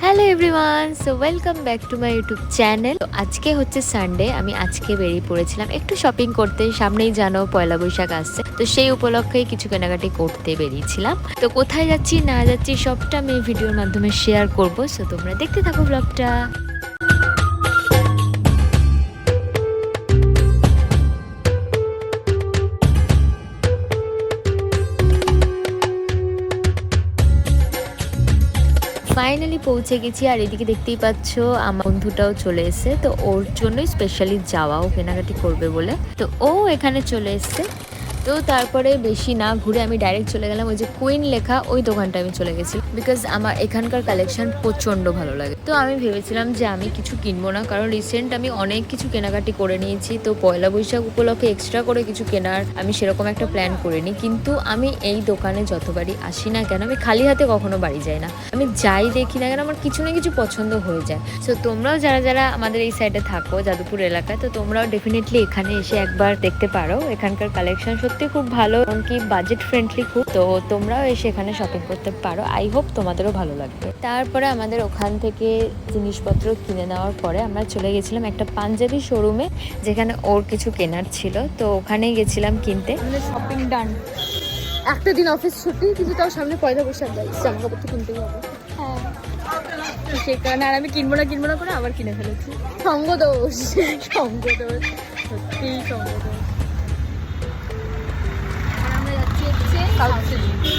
Hello everyone, so welcome back to my YouTube channel. তো আজকে হচ্ছে সানডে, আমি আজকে বেরিয়ে পড়েছিলাম একটু শপিং করতে। সামনেই জানো পয়লা বৈশাখ আসছে, তো সেই উপলক্ষেই কিছু কেনাকাটি করতে বেরিয়েছিলাম। তো কোথায় যাচ্ছি না যাচ্ছি সবটা আমি ভিডিওর মাধ্যমে শেয়ার করবো, সো তোমরা দেখতে থাকো ব্লগটা। ফাইনালি পৌঁছে গেছি, আর এদিকে দেখতেই পাচ্ছ আমার বন্ধুটাও চলে এসেছে। তো ওর জন্যই স্পেশালি যাওয়া, ও কেনাকাটি করবে বলে। তো ও এখানে চলে এসছে। তো তারপরে বেশি না ঘুরে আমি ডাইরেক্ট চলে গেলাম ওই যে কুইন লেখা ওই দোকানটা আমি চলে গেছি, বিকজ আমার এখানকার কালেকশন প্রচণ্ড ভালো লাগে। তো আমি ভেবেছিলাম যে আমি কিছু কিনবো না, কারণ রিসেন্ট আমি অনেক কিছু কেনাকাটি করে নিয়েছি। তো পয়লা বৈশাখ উপলক্ষে এক্সট্রা করে কিছু কেনার আমি সেরকম একটা প্ল্যান করিনি। কিন্তু আমি এই দোকানে যতবারই আসি না কেন, আমি খালি হাতে কখনো বাড়ি যাই না। আমি যাই দেখি না কেন, আমার কিছু না কিছু পছন্দ হয়ে যায়। সো তোমরাও যারা যারা আমাদের এই সাইডে থাকো, যাদবপুর এলাকায়, তো তোমরাও ডেফিনেটলি এখানে এসে একবার দেখতে পারো। এখানকার কালেকশন সত্যি খুব ভালো, এমনকি বাজেট ফ্রেন্ডলি খুব। তো তোমরাও এসে এখানে শপিং করতে পারো, আই হোপ তোমাদেরও ভালো লাগবে। তারপরে আমাদের ওখান থেকে জিনিসপত্র কিনে নেওয়ার পরে আমরা চলে গেছিলাম একটা পাঞ্জাবি শোরুমে, যেখানে ওর কিছু কেনার ছিল। তো ওখানেই গেছিলাম কিনতে। শপিং ডান। একটা দিন অফিস ছুটি, কিন্তু তাও সামনে পয়লা বৈশাখ গাইস, জামা কাপড় তো কিনতেই হবে। হ্যাঁ, সেই কারণে আর আমি কিনবো না করে আবার কিনে ফেলেছি। সঙ্গ দোষ, সঙ্গ দোষ, সত্যি সঙ্গ দোষ। আমরা যাচ্ছি হচ্ছে সাউথ সিটি।